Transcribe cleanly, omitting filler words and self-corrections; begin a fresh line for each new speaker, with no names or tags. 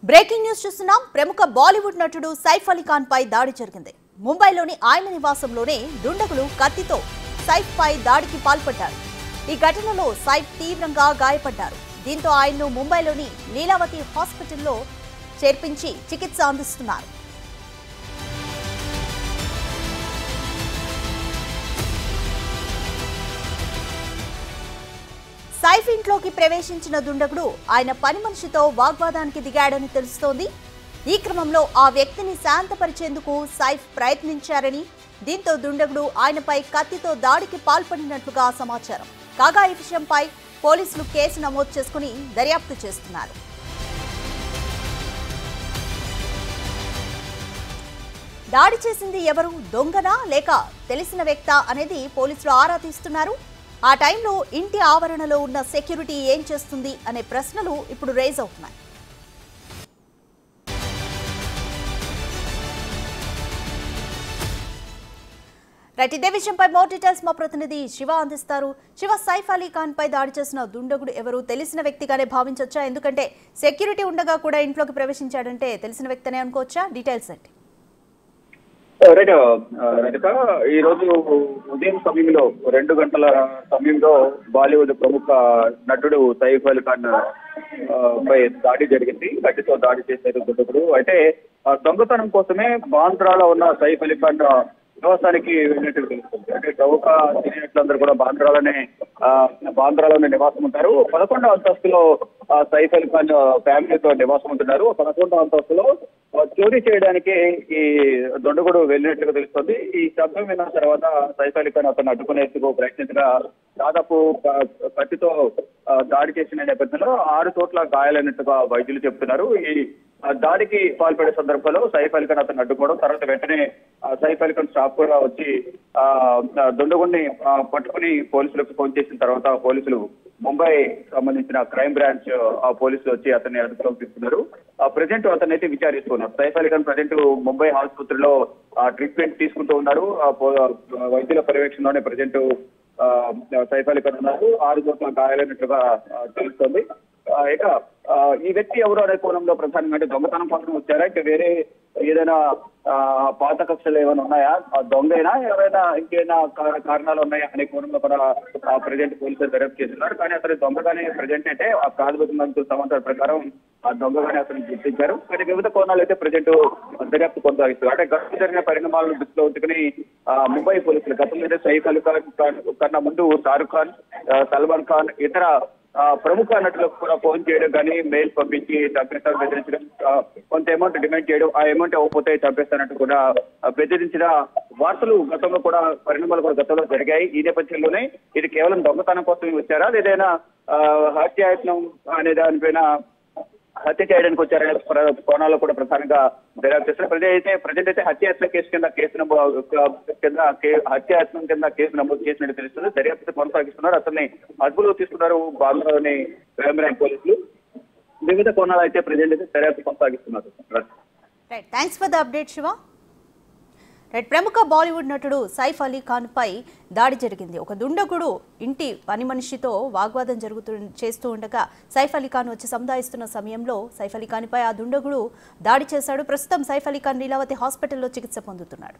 Breaking news చూస్తున్నాం. ప్రముఖ బాలీవుడ్ నటుడు సైఫ్ అలీ ఖాన్ పై దాడి జరిగింది. ముంబైలోని ఆయన నివాసంలోనే దుండగులు కత్తితో సైఫ్ పై దాడికి పాల్పడ్డారు. ఈ ఘటనలో సైఫ్ తీవ్రంగా గాయపడ్డారు. దీంతో ఆయన్ను ముంబైలోని లీలావతి హాస్పిటల్లో చేర్పించి చికిత్స అందిస్తున్నారు. సైఫ్ ఇంట్లోకి ప్రవేశించిన దుండగుడు ఆయన పని మనిషితో వాగ్వాదానికి దిగాడని తెలుస్తోంది. ఈ క్రమంలో ఆ వ్యక్తిని శాంతపరిచేందుకు సైఫ్ ప్రయత్నించారని, దీంతో దుండగుడు ఆయనపై కత్తితో దాడికి పాల్పడినట్లుగా సమాచారం. కాగా ఈ విషయంపై పోలీసులు కేసు నమోదు చేసుకుని దర్యాప్తు చేస్తున్నారు. దాడి చేసింది ఎవరు, దొంగనా లేక తెలిసిన వ్యక్తా అనేది పోలీసులు ఆరా తీస్తున్నారు. ఆ టైంలో ఇంటి ఆవరణలో ఉన్న సెక్యూరిటీ ఏం చేస్తుంది అనే ప్రశ్నలు ఇప్పుడు రేజ్ అవుతున్నాయి. రైట్, ఇదే విషయంపై మోర్ డీటెయిల్స్ మా ప్రతినిధి శివ అందిస్తారు. శివ, సైఫ్ అలీ ఖాన్ పై దాడి చేసిన దుండగుడు ఎవరు, తెలిసిన వ్యక్తిగానే భావించవచ్చా? ఎందుకంటే సెక్యూరిటీ ఉండగా కూడా ఇంట్లోకి ప్రవేశించాడంటే తెలిసిన వ్యక్తినే అనుకోవచ్చా? డీటెయిల్స్ ఏంటి?
రజిత, ఈ రోజు ఉదయం సమయంలో 2 గంటల సమయంలో బాలీవుడ్ ప్రముఖ నటుడు సైఫ్ అలీ ఖాన్ పై దాడి జరిగింది. గట్టితో దాడి చేశారు దుండగుడు. అయితే దొంగతనం కోసమే బాంద్రాలో ఉన్న సైఫ్ అలీ ఖాన్ నివాసానికి వెళ్ళినట్టు తెలుస్తుంది. అంటే ప్రముఖ సినీ నటులందరూ కూడా బాంద్రాలోనే నివాసం ఉంటారు. 11వ అంతస్తులో సైఫ్ అలీ ఖాన్ ఫ్యామిలీతో నివాసం ఉంటున్నారు. 11వ అంతస్తులో చోరీ చేయడానికి ఈ దొండగుడు వెళ్ళినట్లుగా తెలుస్తుంది. ఈ శబ్దం విన్న తర్వాత సైఫ్ అలీ ఖాన్ అతను అడ్డుకునేందుకు ప్రయత్నించగా దాదాపు కత్తితో దాడి చేసిన నేపథ్యంలో 6 చోట్ల గాయాలైనట్టుగా వైద్యులు చెబుతున్నారు. ఈ దాడికి పాల్పడే సందర్భంలో సైఫ్ అలీ ఖాన్ అతను అడ్డుకోవడం, తర్వాత వెంటనే సైఫ్ అలీ ఖాన్ స్టాఫ్ కూడా వచ్చి దొండగుడిని పట్టుకుని పోలీసులకు ఫోన్ చేసిన తర్వాత పోలీసులు ముంబై సంబంధించిన క్రైమ్ బ్రాంచ్ పోలీసులు వచ్చి అతన్ని అదుపులోకి తీసుకున్నారు. ప్రజెంట్ అతన్ని అయితే విచారిస్తున్నారు. సైఫ్ అలీ ఖాన్ ప్రజెంట్ ముంబై ఆసుపత్రిలో ట్రీట్మెంట్ తీసుకుంటూ ఉన్నారు. వైద్యుల పర్యవేక్షణలోనే ప్రజెంట్ సైఫ్ అలీ ఖాన్ ఉన్నారు. 6 చోట్ల గాయాలైనట్లుగా తెలుస్తోంది. ఇక ఈ వ్యక్తి ఎవరు అనే కోణంలో ప్రధానంగా అంటే దొంగతనం కోసం వచ్చారా, ఇంకా వేరే ఏదైనా పాత కక్షలు ఏమైనా ఉన్నాయా, దొంగైనా ఎవరైనా ఇంకేమైనా కారణాలు ఉన్నాయా అనే కోణంలో కూడా ప్రజెంట్ పోలీసులు దర్యాప్తు చేస్తున్నారు. కానీ అతను దొంగగానే ప్రజెంట్ అంటే ఆ ప్రాథమిక సమాచారం ప్రకారం ఆ దొంగగానే అతను గుర్తించారు. కానీ వివిధ కోణాలు అయితే ప్రజెంట్ దర్యాప్తు కొనసాగిస్తారు. అంటే గతంలో జరిగిన పరిణామాలను దృష్టిలో ఉంచుకుని ముంబై పోలీసులు గతంలో సైఫ్ అలీ ఖాన్ కన్నా ముందు షారుఖ్ ఖాన్, సల్మాన్ ఖాన్, ఇతర ప్రముఖ నటులకు కూడా ఫోన్ చేయడం కానీ మెయిల్ పంపించి చంపేస్తాను బెదిరించడం, కొంత అమౌంట్ డిమాండ్ చేయడం, ఆ అమౌంట్ ఇవ్వకపోతే చంపేస్తానంటూ కూడా బెదిరించిన వార్తలు గతంలో కూడా పరిణామాలు కూడా గతంలో జరిగాయి. ఈ నేపథ్యంలోనే ఇది కేవలం దొంగతనం కోసం వచ్చారా లేదైనా హత్యాయత్నం అనే దానిపైన హత్య చేయడానికి వచ్చారనే కోణాల్లో కూడా ప్రధానంగా దర్యాప్తు చేస్తారు. ప్రజెంట్ అయితే హత్యాయత్నం కింద కేసు నమోదు చేసినట్టు తెలుస్తుంది. దర్యాప్తు కొనసాగిస్తున్నారు. అతన్ని అదుపులో తీసుకున్నారు బాంద్రాలోని క్రైమ్ బ్రాంచ్ పోలీసులు. వివిధ కోణాలు అయితే ప్రజెంట్ అయితే దర్యాప్తు కొనసాగిస్తున్నారు.
Thanks for the update Shiva. ప్రముఖ బాలీవుడ్ నటుడు సైఫ్ అలీ ఖాన్ పై దాడి జరిగింది. ఒక దుండగుడు ఇంటి పని మనిషితో వాగ్వాదం చేస్తూ ఉండగా సైఫ్ అలీ ఖాన్ వచ్చి సముదాయిస్తున్న సమయంలో సైఫ్ అలీ ఖాన్ పై ఆ దుండగుడు దాడి చేశాడు. ప్రస్తుతం సైఫ్ అలీ ఖాన్ లీలావతి హాస్పిటల్లో చికిత్స పొందుతున్నాడు.